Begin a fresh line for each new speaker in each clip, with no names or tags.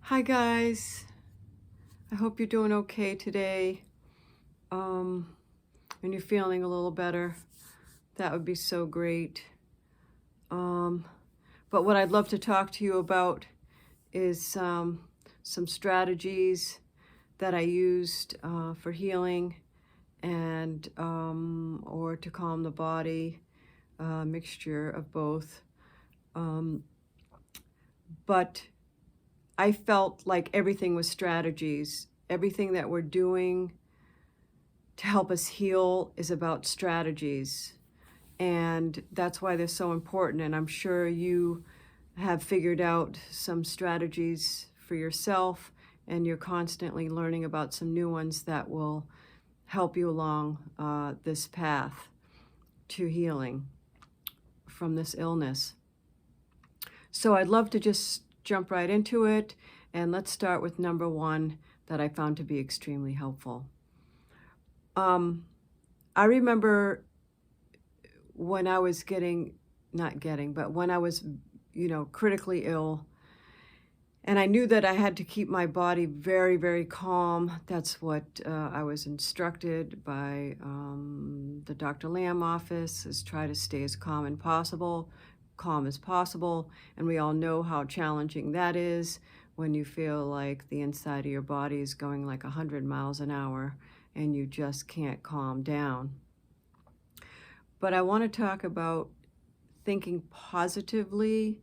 Hi guys, I hope you're doing okay today. And you're feeling a little better. That would be so great. Um, but what I'd love to talk to you about is some strategies that I used for healing and or to calm the body, mixture of both. Um, but I felt like everything was strategies. Everything that we're doing to help us heal is about strategies. And that's why they're so important. And I'm sure you have figured out some strategies for yourself, and you're constantly learning about some new ones that will help you along this path to healing from this illness. So I'd love to just jump right into it. And let's start with number one that I found to be extremely helpful. I remember when I was when I was, critically ill, and I knew that I had to keep my body very, very calm. That's what I was instructed by the Dr. Lamb office, is try to stay as calm as possible. And we all know how challenging that is when you feel like the inside of your body is going like 100 miles an hour and you just can't calm down. But I want to talk about thinking positively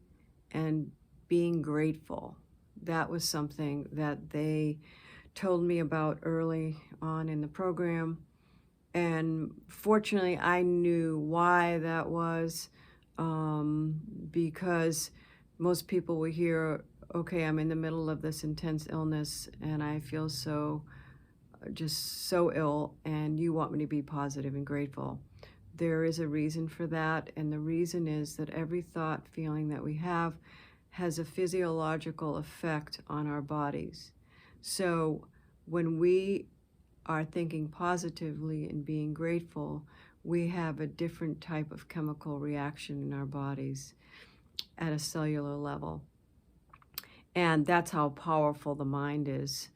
and being grateful. That was something that they told me about early on in the program. And fortunately, I knew why that was, because most people will hear, okay, I'm in the middle of this intense illness and I feel just so ill, and you want me to be positive and grateful. There is a reason for that, and the reason is that every thought, feeling that we have has a physiological effect on our bodies. So when we are thinking positively and being grateful, we have a different type of chemical reaction in our bodies at a cellular level. And that's how powerful the mind is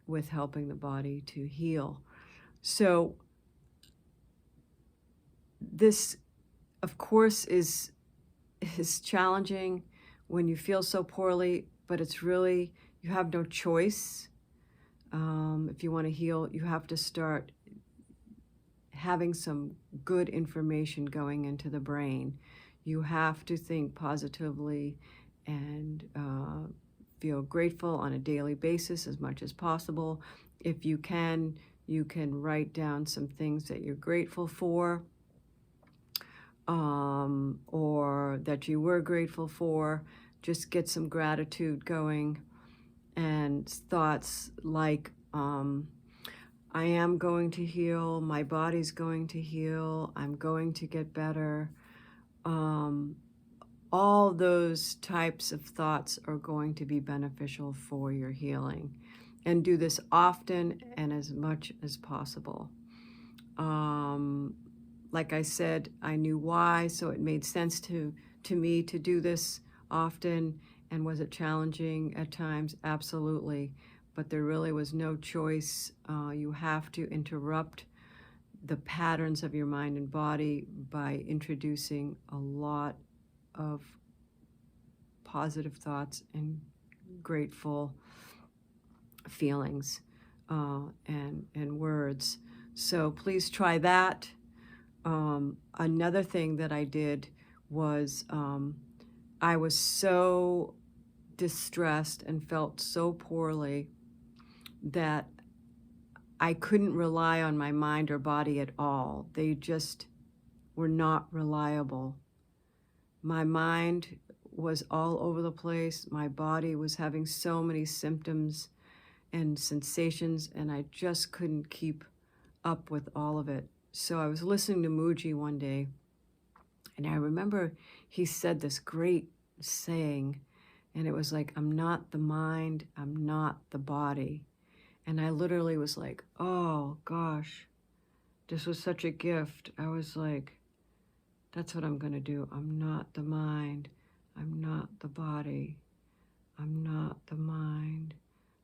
with helping the body to heal. So this, of course, is challenging when you feel so poorly, but it's really, you have no choice. If you want to heal, you have to start having some good information going into the brain. You have to think positively and feel grateful on a daily basis as much as possible. If you can write down some things that you're grateful for, or that you were grateful for. Just get some gratitude going, and thoughts like, I am going to heal, my body's going to heal, I'm going to get better. All those types of thoughts are going to be beneficial for your healing. And do this often and as much as possible. Like I said, I knew why, so it made sense to me to do this often. And was it challenging at times? Absolutely. But there really was no choice. You have to interrupt the patterns of your mind and body by introducing a lot of positive thoughts and grateful feelings and words. So please try that. Another thing that I did was I was so distressed and felt so poorly that I couldn't rely on my mind or body at all. They just were not reliable. My mind was all over the place. My body was having so many symptoms and sensations, and I just couldn't keep up with all of it. So I was listening to Muji one day, and I remember he said this great saying, and it was like, I'm not the mind, I'm not the body. And I literally was like, oh gosh, this was such a gift. I was like, that's what I'm going to do. I'm not the mind, I'm not the body. I'm not the mind.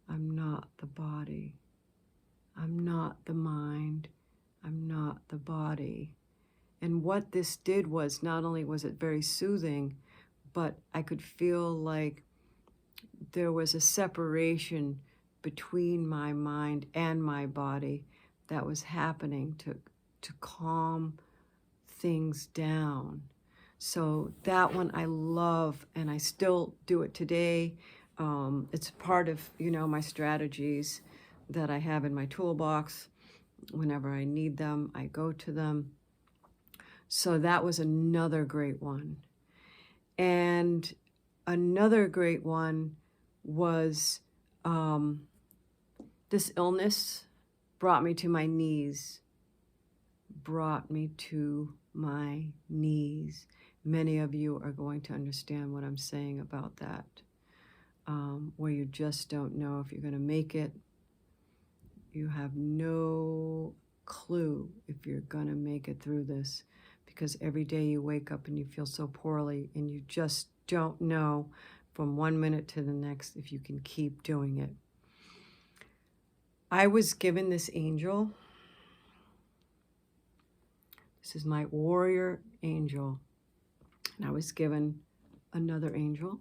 I'm not the body. I'm not the mind. I'm not the body. And what this did was, not only was it very soothing, but I could feel like there was a separation between my mind and my body that was happening to calm things down. So that one I love, and I still do it today. It's part of, my strategies that I have in my toolbox. Whenever I need them, I go to them. So that was another great one. And another great one was this illness brought me to my knees. Brought me to my knees. Many of you are going to understand what I'm saying about that, where you just don't know if you're going to make it. You have no clue if you're going to make it through this, because every day you wake up and you feel so poorly, and you just don't know from one minute to the next if you can keep doing it. I was given this angel. This is my warrior angel. And I was given another angel.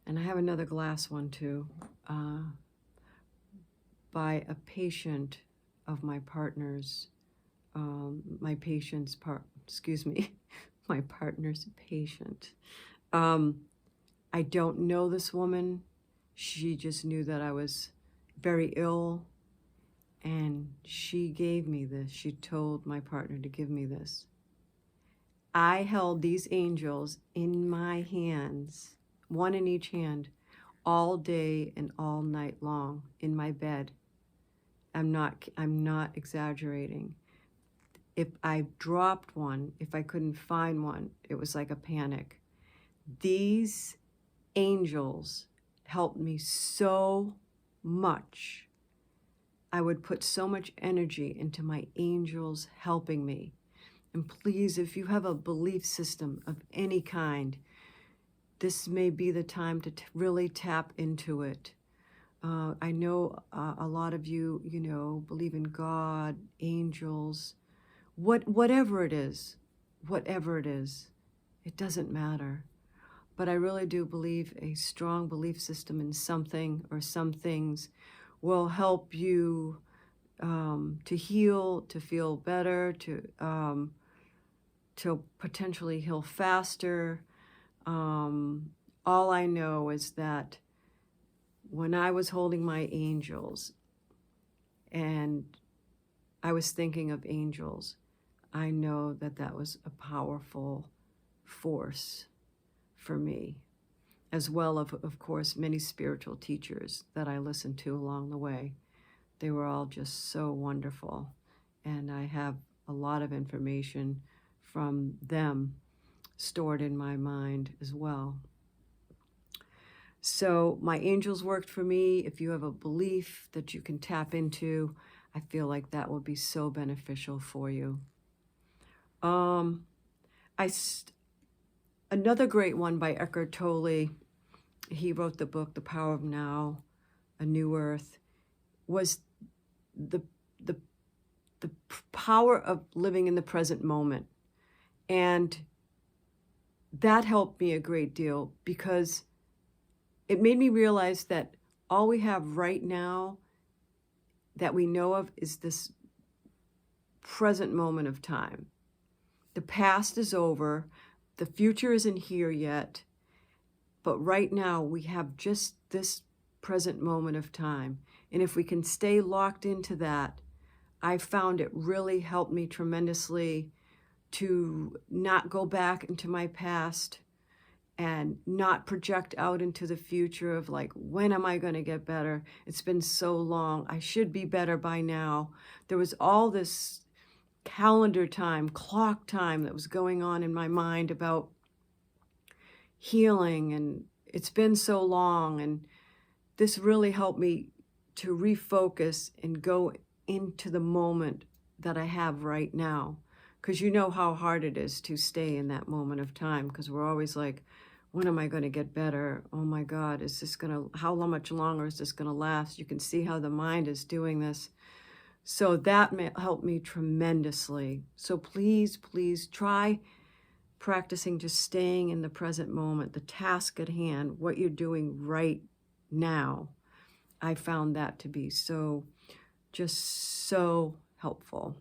And I have another glass one too, by a patient of my partner's, my partner's patient. I don't know this woman. She just knew that I was very ill, and she gave me this. She told my partner to give me this. I held these angels in my hands, one in each hand, all day and all night long in my bed. I'm not exaggerating. If I dropped one, if I couldn't find one, it was like a panic. These angels helped me so much. I would put so much energy into my angels helping me. And please, if you have a belief system of any kind, this may be the time to really tap into it. I know a lot of you, believe in God, angels, whatever it is, it doesn't matter. But I really do believe a strong belief system in something or some things will help you to heal, to feel better, to potentially heal faster. All I know is that when I was holding my angels and I was thinking of angels, I know that that was a powerful force for me, as well of course, many spiritual teachers that I listened to along the way. They were all just so wonderful, and I have a lot of information from them stored in my mind as well. So my angels worked for me. If you have a belief that you can tap into, I feel like that will be so beneficial for you. Another great one by Eckhart Tolle, he wrote the book, The Power of Now, A New Earth, was the power of living in the present moment. And that helped me a great deal, because it made me realize that all we have right now that we know of is this present moment of time. The past is over. The future isn't here yet. But right now we have just this present moment of time. And if we can stay locked into that, I found it really helped me tremendously to not go back into my past and not project out into the future of like, when am I going to get better? It's been so long. I should be better by now. There was all this calendar time, clock time that was going on in my mind about healing, and it's been so long. And this really helped me to refocus and go into the moment that I have right now. because you know how hard it is to stay in that moment of time, because we're always like, when am I going to get better? Oh my God, is this going to, how much longer is this going to last? You can see how the mind is doing this. So that helped me tremendously. So please, please try practicing just staying in the present moment, the task at hand, what you're doing right now. I found that to be just so helpful.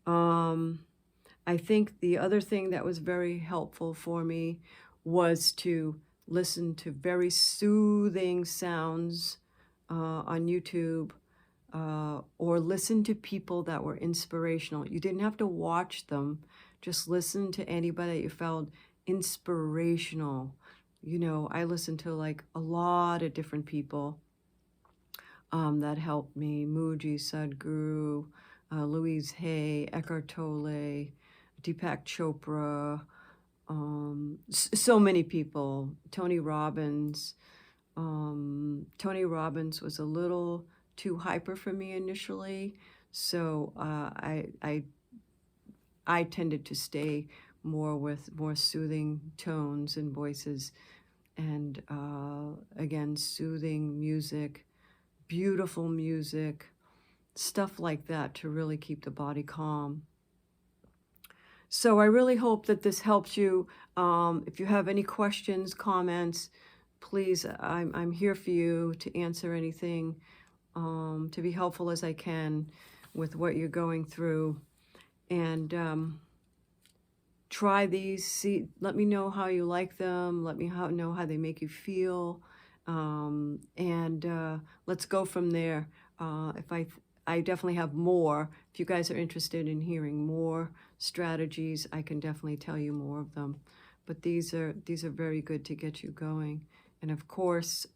I think the other thing that was very helpful for me was to listen to very soothing sounds on YouTube, or listen to people that were inspirational. You didn't have to watch them, just listen to anybody that you found inspirational. You know, I listened to like a lot of different people that helped me. Muji, Sadhguru, Louise Hay, Eckhart Tolle, Deepak Chopra, so many people. Tony Robbins. Tony Robbins was a little too hyper for me initially, so I tended to stay more with more soothing tones and voices, and again, soothing music, beautiful music, stuff like that to really keep the body calm. So I really hope that this helps you. If you have any questions, comments, please, I'm here for you to answer anything, to be helpful as I can with what you're going through. And try these. Let me know how you like them. Let me know how they make you feel. And let's go from there. I definitely have more. If you guys are interested in hearing more strategies, I can definitely tell you more of them. But these are very good to get you going. And of course,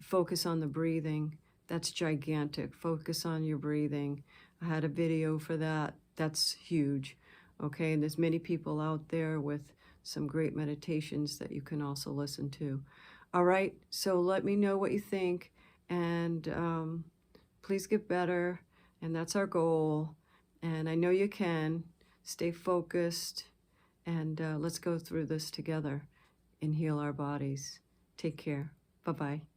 focus on the breathing. That's gigantic. Focus on your breathing. I had a video for that. That's huge. Okay, and there's many people out there with some great meditations that you can also listen to. All right, so let me know what you think, and please get better, and that's our goal. And I know you can. Stay focused, and let's go through this together and heal our bodies. Take care. Bye-bye.